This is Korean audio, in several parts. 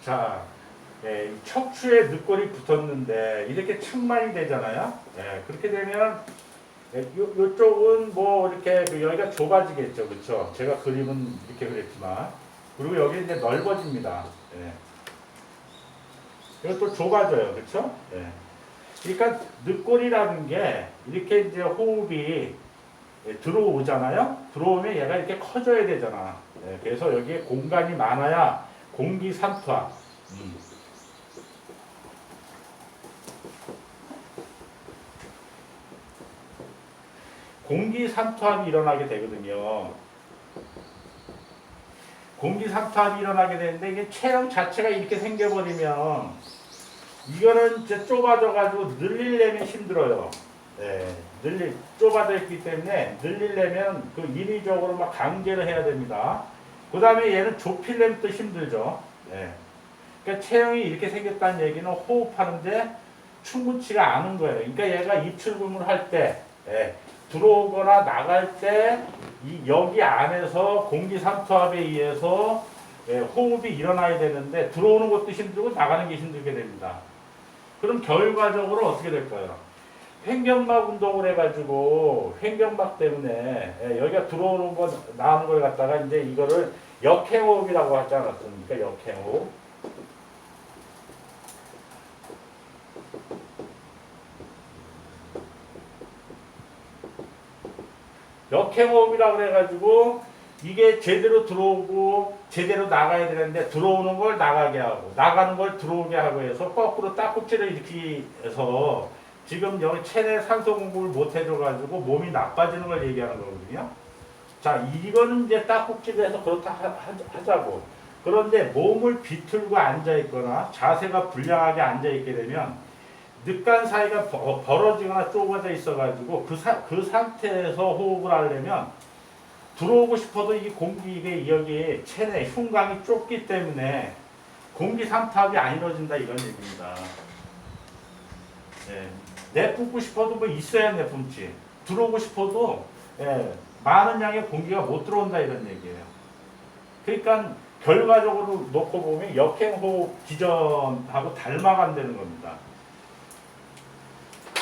자, 이 척추에 늑골이 붙었는데 이렇게 측만이 되잖아요. 그렇게 되면 요쪽은 뭐 이렇게 여기가 좁아지겠죠, 그렇죠? 제가 그림은 이렇게 그랬지만 그리고 여기 이제 넓어집니다. 이것도 좁아져요, 그렇죠? 그러니까 늑골이라는 게 이렇게 이제 호흡이 들어오잖아요. 들어오면 얘가 이렇게 커져야 되잖아. 그래서 여기에 공간이 많아야 공기 삼투압. 공기 삼투압이 일어나게 되거든요. 공기 삼투압이 일어나게 되는데 이게 체형 자체가 이렇게 생겨버리면 이거는 이제 좁아져가지고 늘리려면 힘들어요. 좁아져 있기 때문에 늘리려면 그 인위적으로 막 강제를 해야 됩니다. 그 다음에 얘는 좁히려면 또 힘들죠. 그러니까 체형이 이렇게 생겼다는 얘기는 호흡하는데 충분치가 않은 거예요. 그러니까 얘가 입출금을 할 때, 들어오거나 나갈 때 여기 안에서 공기 삼투압에 의해서 호흡이 일어나야 되는데 들어오는 것도 힘들고 나가는 게 힘들게 됩니다. 그럼 결과적으로 어떻게 될까요? 횡격막 운동을 해가지고 횡격막 때문에 여기가 들어오는 거 나오는 걸 갖다가 이제 이거를 역행호흡이라고 하지 않았습니까? 역행호흡. 역행호흡이라고 그래가지고 이게 제대로 들어오고 제대로 나가야 되는데 들어오는 걸 나가게 하고 나가는 걸 들어오게 하고 해서 거꾸로 딱꼭지를 이렇게 해서 지금 여기 체내 산소 공급을 못 해줘가지고 몸이 나빠지는 걸 얘기하는 거거든요. 자, 이거는 이제 딱꼭지를 해서 그렇다 하자고. 그런데 몸을 비틀고 앉아있거나 자세가 불량하게 앉아있게 되면 늑간 사이가 벌어지거나 좁아져 있어가지고 그 상태에서 호흡을 하려면 들어오고 싶어도 이 공기가 여기 체내 흉곽이 좁기 때문에 공기 삼투압이 안 이루어진다 이런 얘기입니다. 내뿜고 싶어도 뭐 있어야 내뿜지. 들어오고 싶어도 많은 양의 공기가 못 들어온다 이런 얘기예요. 그러니까 결과적으로 놓고 보면 역행호흡 기전하고 닮아간다는 겁니다.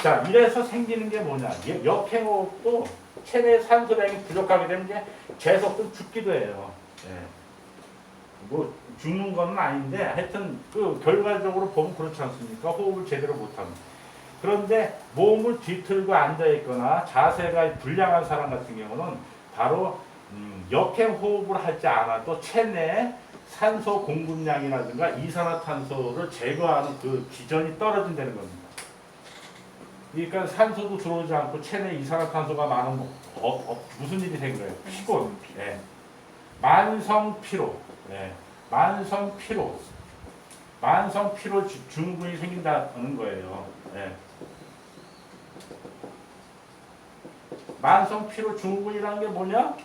자, 이래서 생기는 게 뭐냐. 역행호흡도 체내 산소량이 부족하게 되면 이제 재석도 죽기도 해요. 뭐 죽는 건 아닌데 하여튼 그 결과적으로 보면 그렇지 않습니까? 호흡을 제대로 못합니다. 그런데 몸을 뒤틀고 앉아있거나 자세가 불량한 사람 같은 경우는 바로 역행호흡을 하지 않아도 체내 산소 공급량이라든가 이산화탄소를 제거하는 그 기전이 떨어진다는 겁니다. 그러니까 산소도 들어오지 않고 체내 이산화탄소가 많으면 무슨 일이 생겨요? 피곤. 만성 피로. 만성 피로. 만성 피로 증후군이 생긴다는 거예요. 만성 피로 증후군이라는 게 뭐냐?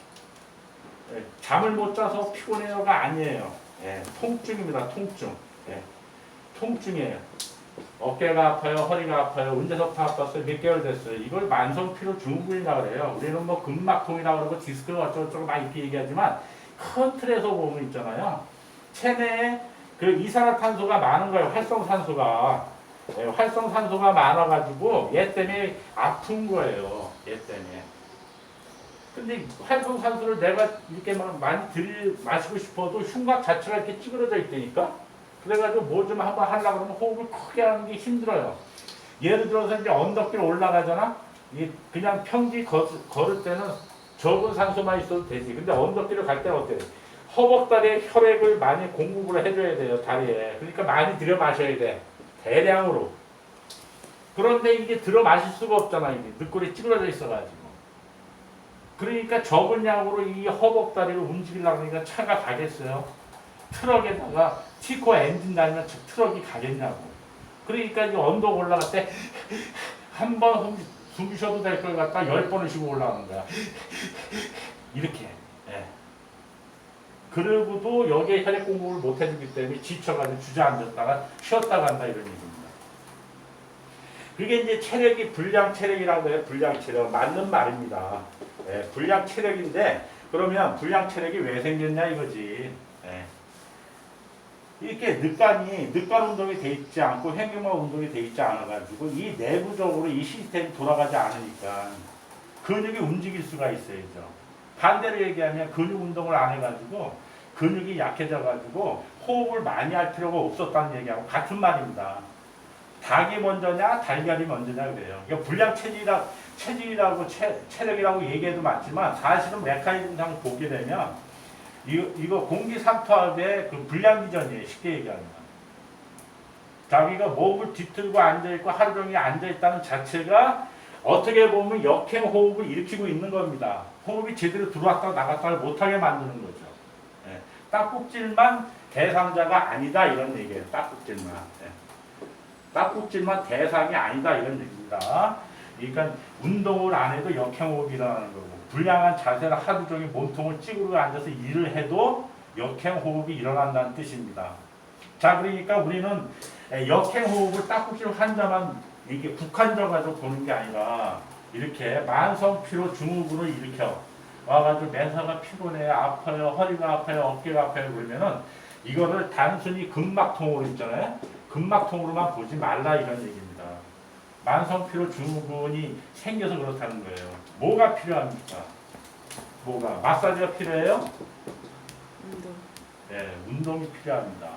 잠을 못 자서 피곤해요가 아니에요. 통증입니다. 통증. 통증이에요. 어깨가 아파요, 허리가 아파요, 언제서부터 아팠어요, 몇 개월 됐어요. 이걸 만성 피로 증후군이라고 그래요. 우리는 뭐 근막통이라고 그러고 디스크가 어쩌고저쩌고 막 이렇게 얘기하지만 큰 틀에서 보면 있잖아요. 체내에 그 이산화탄소가 많은 거예요. 활성산소가. 활성산소가 많아가지고 얘 때문에 아픈 거예요. 얘 때문에. 근데 활성산소를 내가 이렇게 많이 마시고 싶어도 흉곽 자체가 이렇게 찌그러져 있다니까. 그래가지고 뭐 좀 한번 하려고 그러면 호흡을 크게 하는 게 힘들어요. 예를 들어서 이제 언덕길 올라가잖아? 그냥 평지 걸을 때는 적은 산소만 있어도 되지. 근데 언덕길을 갈 때는 어때요? 허벅다리에 혈액을 많이 공급을 해줘야 돼요, 다리에. 그러니까 많이 들여 마셔야 돼. 대량으로. 그런데 이게 들어 마실 수가 없잖아, 이게. 늑골이 찌그러져 있어가지고. 그러니까 적은 양으로 이 허벅다리를 움직이려고 하니까 차가 가겠어요? 트럭에다가 티코 엔진 달면 트럭이 가겠냐고. 그러니까 이 언덕 올라갈 때 한 번 숨 쉬어도 될 걸 갖다 10번을 쉬고 올라가는 거야. 이렇게. 그러고도 여기에 혈액 공급을 못 해주기 때문에 지쳐가지고 주저앉았다가 쉬었다 간다 이런 얘기입니다. 그게 이제 체력이 불량 체력이라고 해요. 불량 체력. 맞는 말입니다. 불량 체력인데 그러면 불량 체력이 왜 생겼냐 이거지. 이렇게 늑간 운동이 돼 있지 않고 횡격막 운동이 돼 있지 않아가지고 이 내부적으로 이 시스템이 돌아가지 않으니까 근육이 움직일 수가 있어야죠. 반대로 얘기하면 근육 운동을 안 해가지고 근육이 약해져가지고 호흡을 많이 할 필요가 없었다는 얘기하고 같은 말입니다. 닭이 먼저냐 달걀이 먼저냐 그래요. 이거 불량 체질이라고 체력이라고 얘기해도 맞지만 사실은 메커니즘상 보게 되면 이거 공기상투압의 그 불량기전이에요. 쉽게 얘기하면. 자기가 목을 뒤틀고 앉아있고 하루 종일 앉아있다는 자체가 어떻게 보면 역행호흡을 일으키고 있는 겁니다. 호흡이 제대로 들어왔다 나갔다 못하게 만드는 거죠. 예. 딱꼭질만 대상자가 아니다 이런 얘기예요. 딱꼭질만. 예. 딱꼭질만 대상이 아니다 이런 얘기입니다. 그러니까 운동을 안 해도 역행호흡이 일어나는 거고 불량한 자세를 하루 종일 몸통을 찌그러 앉아서 일을 해도 역행호흡이 일어난다는 뜻입니다. 자, 그러니까 우리는 역행호흡을 딱꼭질 환자만 이게 국한적으로 보는 게 아니라 이렇게 만성피로 증후군을 일으켜 와가지고 매사가 피곤해, 아파요, 허리가 아파요, 어깨가 아파요 그러면은 이거를 단순히 근막통으로 있잖아요. 근막통으로만 보지 말라 이런 얘기입니다. 만성피로 증후군이 생겨서 그렇다는 거예요. 뭐가 필요합니까? 뭐가? 마사지가 필요해요? 운동. 네, 운동이 필요합니다.